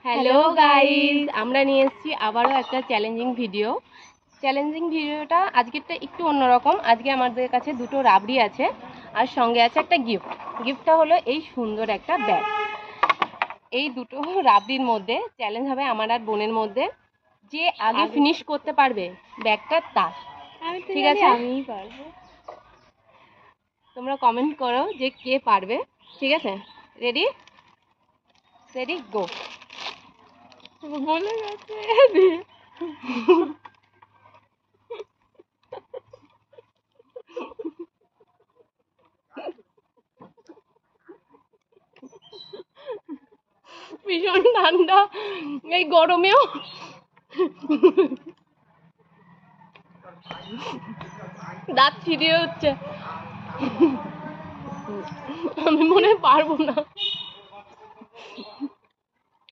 Hello guys, আমরা নিয়ে এসেছি আবারও একটা চ্যালেঞ্জিং ভিডিওটা আজকেরটা একটু অন্যরকম। আজকে আমাদের কাছে দুটো রাবড়ি আছে আর সঙ্গে আছে একটা গিফটটা হলো এই সুন্দর একটা ব্যাগ। এই দুটো রাবড়ির মধ্যে চ্যালেঞ্জ হবে আমার আর বোনের মধ্যে, যে আগে ফিনিশ করতে পারবে ব্যাগটা তার। ঠিক আছে, আমিই পারবো। তোমরা কমেন্ট করো যে কে পারবে। ঠিক আছে, রেডি গো। বলে গেছে। ভীষণ ঠান্ডা এই গরমেও। দাঁত ছিঁড়ে হচ্ছে, আমি মনে হয় পারবো না।